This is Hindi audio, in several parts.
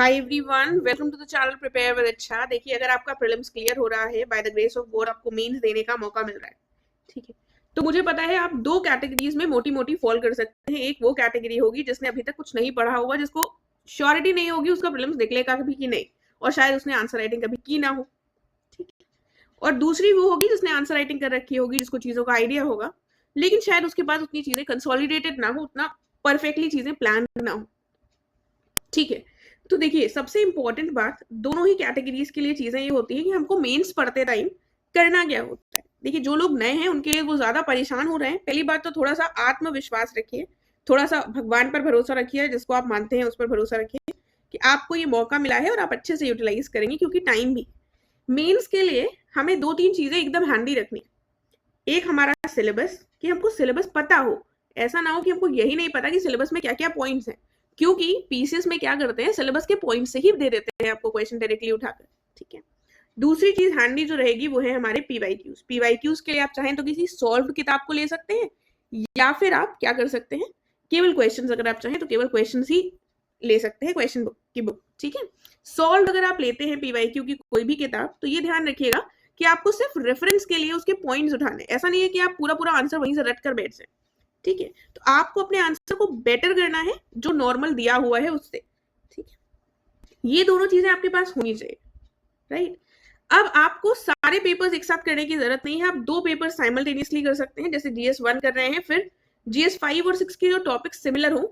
Hi everyone, welcome to the channel prepare with अच्छा। देखिए, अगर आपका प्रीलिम्स क्लियर हो रहा है by the grace of God, आपको मेंस देने का मौका मिल रहा है, ठीक है। तो मुझे पता है आप दो कैटेगरीज में मोटी मोटी फॉल कर सकते हैं। एक वो कैटेगरी होगी जिसने अभी तक कुछ नहीं पढ़ा होगा, जिसको श्योरिटी नहीं होगी उसका प्रीलिम्स निकलेगा कभी कि नहीं, और शायद उसने आंसर राइटिंग कभी की ना हो, ठीक है। और दूसरी वो होगी जिसने आंसर राइटिंग कर रखी होगी, जिसको चीजों का आइडिया होगा, लेकिन शायद उसके पास उतनी चीजें कंसोलिडेटेड ना हो, उतना परफेक्टली चीजें प्लान ना हो, ठीक है। तो देखिए, सबसे इंपॉर्टेंट बात दोनों ही कैटेगरीज के लिए चीजें ये होती है कि हमको मेंस पढ़ते टाइम करना क्या होता है। देखिए, जो लोग नए हैं उनके लिए वो ज्यादा परेशान हो रहे हैं। पहली बात तो थोड़ा सा आत्मविश्वास रखिए, थोड़ा सा भगवान पर भरोसा रखिए, जिसको आप मानते हैं उस पर भरोसा रखिए कि आपको ये मौका मिला है और आप अच्छे से यूटिलाइज करेंगे, क्योंकि टाइम भी मेंस के लिए हमें दो तीन चीजें एकदम हैंडी रखनी है। एक हमारा सिलेबस, कि हमको सिलेबस पता हो। ऐसा ना हो कि हमको यही नहीं पता कि सिलेबस में क्या क्या पॉइंट्स हैं, क्योंकि पीसीएस में क्या करते हैं, सिलेबस के पॉइंट से ही दे देते हैं आपको क्वेश्चन डायरेक्टली उठाकर, ठीक है। दूसरी चीज हैंडी जो रहेगी वो है हमारे पीवाईक्यूज। पीवाईक्यूज के लिए आप चाहें तो किसी सॉल्व किताब को ले सकते हैं, या फिर आप क्या कर सकते हैं, केवल क्वेश्चन, अगर आप चाहें तो केवल क्वेश्चन ही ले सकते हैं, क्वेश्चन बुक की बुक, ठीक है। सॉल्व अगर आप लेते हैं पीवाईक्यू की कोई भी किताब, तो ये ध्यान रखिएगा कि आपको सिर्फ रेफरेंस के लिए उसके पॉइंट्स उठाने, ऐसा नहीं है कि आप पूरा पूरा आंसर वहीं से रट कर बैठ जाए, ठीक है। तो आपको अपने आंसर को बेटर करना है जो नॉर्मल दिया हुआ है उससे, ठीक है। ये दोनों चीजें आपके पास होनी चाहिए, राइट। अब आपको सारे पेपर्स एक साथ करने की जरूरत नहीं है, आप दो पेपर साइमल्टेनियसली कर सकते हैं। जैसे GS1 कर रहे हैं, फिर GS5 और 6 के जो टॉपिक सिमिलर हो,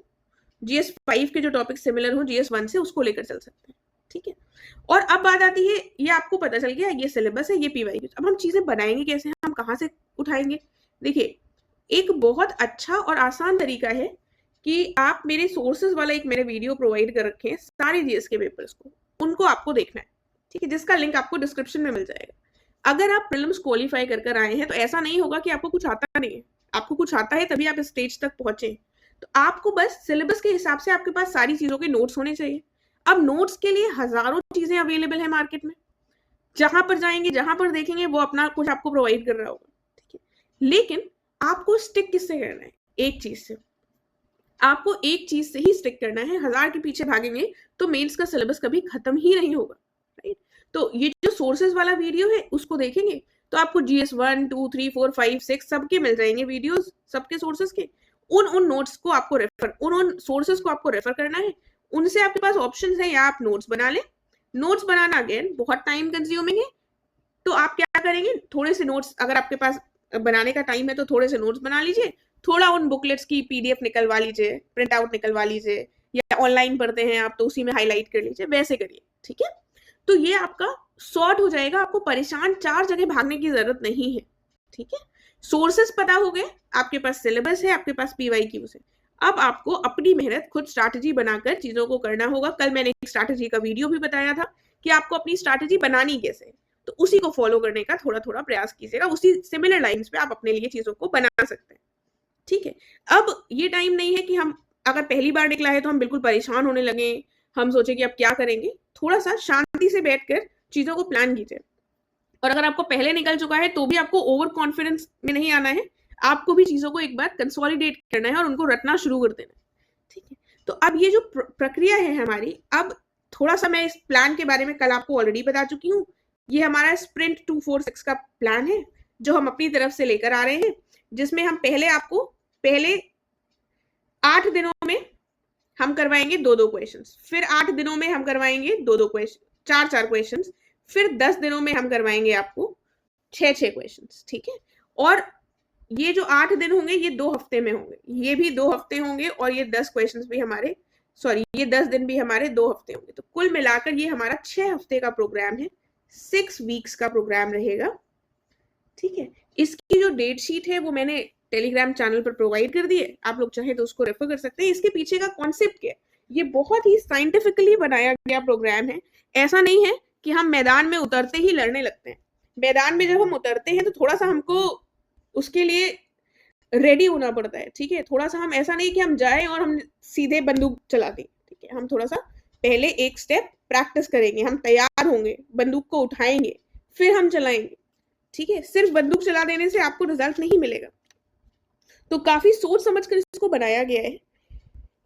GS5 के जो टॉपिक सिमिलर हो GS1 से, उसको लेकर चल सकते हैं, ठीक है। और अब बात आती है, ये आपको पता चल गया ये सिलेबस है, ये पीवाईक्यू। अब हम चीजें बनाएंगे कैसे, हम कहाँ से उठाएंगे। देखिए, एक बहुत अच्छा और आसान तरीका है कि आप मेरे सोर्सेज वाला एक मैंने वीडियो प्रोवाइड कर रखे हैं सारे जीएस के पेपर्स को, उनको आपको देखना है, ठीक है, जिसका लिंक आपको डिस्क्रिप्शन में मिल जाएगा। अगर आप प्रीलिम्स क्वालिफाई कर आए हैं तो ऐसा नहीं होगा कि आपको कुछ आता नहीं है, आपको कुछ आता है तभी आप इस स्टेज तक पहुंचे। तो आपको बस सिलेबस के हिसाब से आपके पास सारी चीजों के नोट्स होने चाहिए। अब नोट्स के लिए हजारों चीजें अवेलेबल है मार्केट में, जहां पर जाएंगे जहां पर देखेंगे वो अपना कुछ आपको प्रोवाइड कर रहा होगा, ठीक है। लेकिन आपको स्टिक किससे करना है, एक चीज से। आपको एक चीज से ही स्टिक करना है, हजार के पीछे भागेंगे तो मेंस का सिलेबस कभी खत्म ही नहीं होगा, राइट। तो ये जो सोर्सेज वाला वीडियो है उसको देखेंगे तो आपको GS1, 2, 3, 4, 5, 6 सबके मिल जाएंगे वीडियोस, सबके सोर्सेज के। उन नोट्स को आपको रेफर, उन सोर्सेज को आपको रेफर करना है। उनसे आपके पास ऑप्शन है, या आप नोट्स बना लें। नोट्स बनाना अगेन बहुत टाइम कंज्यूमिंग है, तो आप क्या करेंगे, थोड़े से नोट्स, अगर आपके पास बनाने का टाइम है तो थोड़े से नोट्स बना लीजिए, थोड़ा उन बुकलेट्स की PDF निकलवा लीजिए, प्रिंट आउट निकलवा लीजिए, या ऑनलाइन पढ़ते हैं आप तो उसी में हाईलाइट कर लीजिए, वैसे करिए, ठीक है। तो ये आपका सॉर्ट हो जाएगा, आपको परेशान चार जगह भागने की जरूरत नहीं है, ठीक है। सोर्सेस पता हो गए, आपके पास सिलेबस है, आपके पास पीवाईक्यूज है। अब आपको अपनी मेहनत खुद स्ट्रैटेजी बनाकर चीजों को करना होगा। कल मैंने एक स्ट्रैटेजी का वीडियो भी बताया था कि आपको अपनी स्ट्रैटेजी बनानी कैसे है, तो उसी को फॉलो करने का थोड़ा थोड़ा प्रयास कीजिएगा, उसी सिमिलर लाइंस पे आप अपने लिए चीजों को बना सकते हैं, ठीक है। अब ये टाइम नहीं है कि हम, अगर पहली बार निकला है तो हम बिल्कुल परेशान होने लगे, हम सोचे कि अब क्या करेंगे। थोड़ा सा शांति से बैठकर चीजों को प्लान कीजिए। और अगर आपको पहले निकल चुका है तो भी आपको ओवर कॉन्फिडेंस में नहीं आना है, आपको भी चीजों को एक बार कंसोलिडेट करना है और उनको रटना शुरू कर देना है, ठीक है। तो अब ये जो प्रक्रिया है हमारी, अब थोड़ा सा मैं इस प्लान के बारे में कल आपको ऑलरेडी बता चुकी हूँ। ये हमारा स्प्रिंट 246 का प्लान है जो हम अपनी तरफ से लेकर आ रहे हैं, जिसमें हम पहले 8 दिनों में हम करवाएंगे 2-2 क्वेश्चंस, फिर 8 दिनों में हम करवाएंगे 2-2 क्वेश्चन, 4-4 क्वेश्चंस, फिर 10 दिनों में हम करवाएंगे आपको 6-6 क्वेश्चंस, ठीक है। और ये जो 8 दिन होंगे ये 2 हफ्ते में होंगे, ये भी 2 हफ्ते होंगे, और ये 10 क्वेश्चंस भी हमारे, सॉरी, ये 10 दिन भी हमारे 2 हफ्ते होंगे। तो कुल मिलाकर ये हमारा 6 हफ्ते का प्रोग्राम है, 6 वीक्स का प्रोग्राम रहेगा, ठीक है। इसकी जो डेट शीट है वो मैंने टेलीग्राम चैनल पर प्रोवाइड कर दी है, आप लोग चाहे तो उसको रेफर कर सकते हैं। इसके पीछे का कॉन्सेप्ट क्या है, ये बहुत ही साइंटिफिकली बनाया गया प्रोग्राम है। ऐसा नहीं है कि हम मैदान में उतरते ही लड़ने लगते हैं। मैदान में जब हम उतरते हैं तो थोड़ा सा हमको उसके लिए रेडी होना पड़ता है, ठीक है। थोड़ा सा हम, ऐसा नहीं कि हम जाए और हम सीधे बंदूक चला दें, ठीक है। हम थोड़ा सा पहले एक स्टेप प्रैक्टिस करेंगे, हम तैयार होंगे, बंदूक को उठाएंगे, फिर हम चलाएंगे, ठीक है। सिर्फ बंदूक चला देने से आपको रिजल्ट नहीं मिलेगा। तो काफी सोच समझकर इसको बनाया गया है।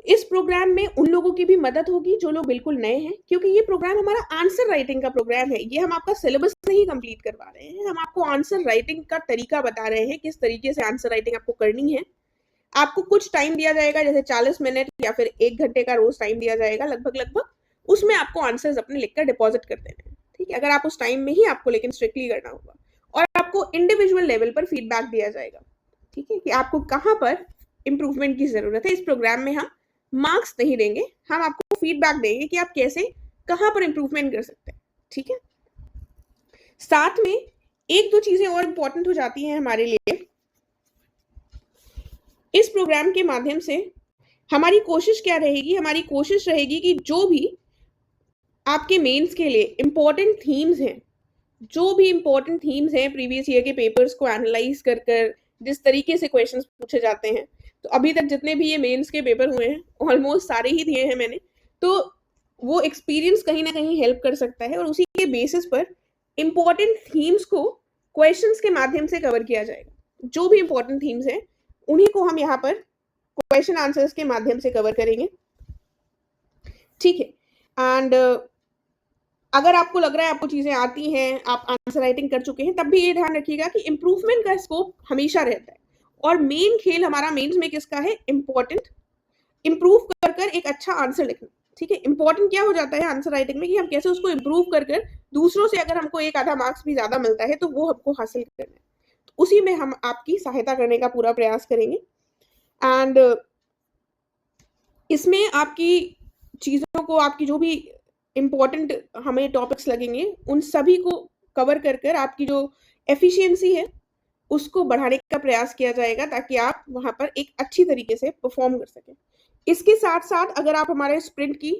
इस प्रोग्राम में उन लोगों की भी मदद होगी जो लोग बिल्कुल नए हैं, क्योंकि ये प्रोग्राम हमारा आंसर राइटिंग का प्रोग्राम है। ये हम आपका सिलेबस नहीं कंप्लीट करवा रहे हैं, हम आपको आंसर राइटिंग का तरीका बता रहे हैं, किस तरीके से आंसर राइटिंग आपको करनी है। आपको कुछ टाइम दिया जाएगा, जैसे 40 मिनट या फिर 1 घंटे का रोज टाइम दिया जाएगा लगभग। उसमें आपको आंसर्स अपने लिखकर डिपॉजिट कर देने हैं, ठीक है। अगर आप उस टाइम में ही आपको लेकिन स्ट्रिक्टली करना होगा, और आपको इंडिविजुअल लेवल पर फीडबैक दिया जाएगा, ठीक है, कि आपको कहाँ पर इंप्रूवमेंट की जरूरत है। इस प्रोग्राम में हम मार्क्स नहीं देंगे, हम आपको फीडबैक देंगे कि आप कैसे कहाँ पर इंप्रूवमेंट कर सकते हैं, ठीक है। साथ में एक दो चीजें और इंपॉर्टेंट हो जाती हैं हमारे लिए। इस प्रोग्राम के माध्यम से हमारी कोशिश क्या रहेगी, हमारी कोशिश रहेगी कि जो भी आपके मेंस के लिए इंपॉर्टेंट थीम्स हैं, जो भी इंपॉर्टेंट थीम्स हैं प्रीवियस ईयर के पेपर्स को एनालाइज कर कर जिस तरीके से क्वेश्चंस पूछे जाते हैं, तो अभी तक जितने भी ये मेंस के पेपर हुए हैं ऑलमोस्ट सारे ही दिए हैं मैंने, तो वो एक्सपीरियंस कहीं ना कहीं हेल्प कर सकता है, और उसी के बेसिस पर इंपॉर्टेंट थीम्स को क्वेश्चंस के माध्यम से कवर किया जाएगा। जो भी इंपॉर्टेंट थीम्स हैं उन्हीं को हम यहाँ पर क्वेश्चन आंसर्स के माध्यम से कवर करेंगे, ठीक है। एंड अगर आपको लग रहा है आपको चीजें आती हैं, आप आंसर राइटिंग कर चुके हैं, तब भी ये ध्यान रखिएगा कि इंप्रूवमेंट का स्कोप हमेशा रहता है, और मेन खेल हमारा मेंस में किसका है, इंपॉर्टेंट इंप्रूव कर कर एक अच्छा आंसर लिखना, ठीक है। इंपॉर्टेंट क्या हो जाता है आंसर राइटिंग में कि हम कैसे उसको इंप्रूव कर कर दूसरों से अगर हमको एक आधा मार्क्स भी ज्यादा मिलता है तो वो हमको हासिल करना है, तो उसी में हम आपकी सहायता करने का पूरा प्रयास करेंगे। एंड इसमें आपकी चीजों को, आपकी जो भी इम्पोर्टेंट हमें टॉपिक्स लगेंगे उन सभी को कवर कर कर आपकी जो एफिशिएंसी है उसको बढ़ाने का प्रयास किया जाएगा, ताकि आप वहां पर एक अच्छी तरीके से परफॉर्म कर सकें। इसके साथ साथ अगर आप हमारे स्प्रिंट की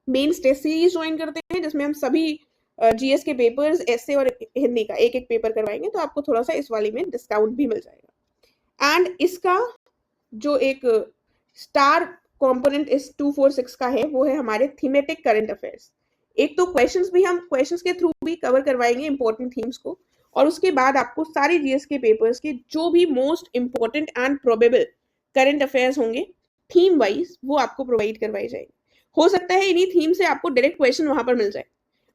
मेन टेस्ट सीरीज ज्वाइन करते हैं, जिसमें हम सभी जीएस के पेपर्स, एसे और हिंदी का एक एक पेपर करवाएंगे, तो आपको थोड़ा सा इस वाली में डिस्काउंट भी मिल जाएगा। एंड इसका जो एक स्टार कंपोनेंट इस 246 का है वो है हमारे थीमेटिक करंट अफेयर्स। एक तो क्वेश्चंस भी हम क्वेश्चंस के थ्रू भी कवर करवाएंगे इंपॉर्टेंट थीम्स को, और उसके बाद आपको सारे जीएस के पेपर्स के जो भी most important and probable current affairs होंगे थीम वाइज वो आपको प्रोवाइड करवाई जाएगी। हो सकता है इन्हीं थीम से आपको डायरेक्ट क्वेश्चन वहां पर मिल जाए,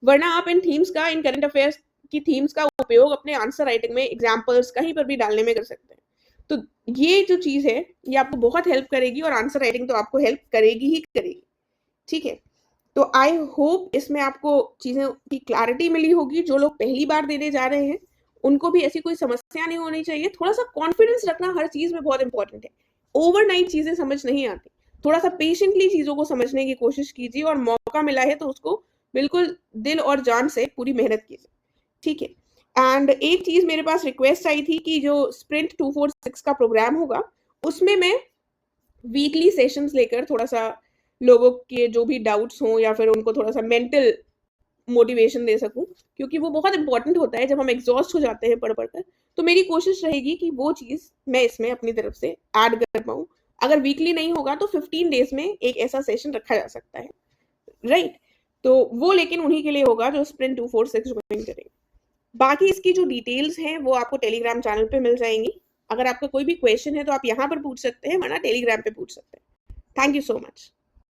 वरना आप इन थीम्स का, इन करंट अफेयर्स की थीम्स का उपयोग अपने आंसर राइटिंग में, एग्जाम्पल्स कहीं पर भी डालने में कर सकते हैं। तो ये जो चीज है ये आपको बहुत हेल्प करेगी, और आंसर राइटिंग तो आपको हेल्प करेगी ही करेगी, ठीक है। तो आई होप इसमें आपको चीजें की क्लैरिटी मिली होगी। जो लोग पहली बार देने जा रहे हैं उनको भी ऐसी कोई समस्या नहीं होनी चाहिए। थोड़ा सा कॉन्फिडेंस रखना हर चीज में बहुत इंपॉर्टेंट है। ओवरनाइट चीजें समझ नहीं आती, थोड़ा सा पेशेंटली चीजों को समझने की कोशिश कीजिए, और मौका मिला है तो उसको बिल्कुल दिल और जान से पूरी मेहनत कीजिए, ठीक है। एंड एक चीज मेरे पास रिक्वेस्ट आई थी कि जो स्प्रिंट 246 का प्रोग्राम होगा उसमें मैं वीकली सेशंस लेकर थोड़ा सा लोगों के जो भी डाउट्स हों या फिर उनको थोड़ा सा मेंटल मोटिवेशन दे सकूं, क्योंकि वो बहुत इंपॉर्टेंट होता है जब हम एग्जॉस्ट हो जाते हैं पढ़ पढ़कर। तो मेरी कोशिश रहेगी कि वो चीज मैं इसमें अपनी तरफ से ऐड कर पाऊं। अगर वीकली नहीं होगा तो 15 डेज में एक ऐसा सेशन रखा जा सकता है, राइट। तो वो लेकिन उन्हीं के लिए होगा जो स्प्रिंट 246 ज्वाइन करेंगे। बाकी इसकी जो डिटेल्स हैं वो आपको टेलीग्राम चैनल पे मिल जाएंगी। अगर आपका कोई भी क्वेश्चन है तो आप यहाँ पर पूछ सकते हैं, वरना टेलीग्राम पे पूछ सकते हैं। Thank you so much.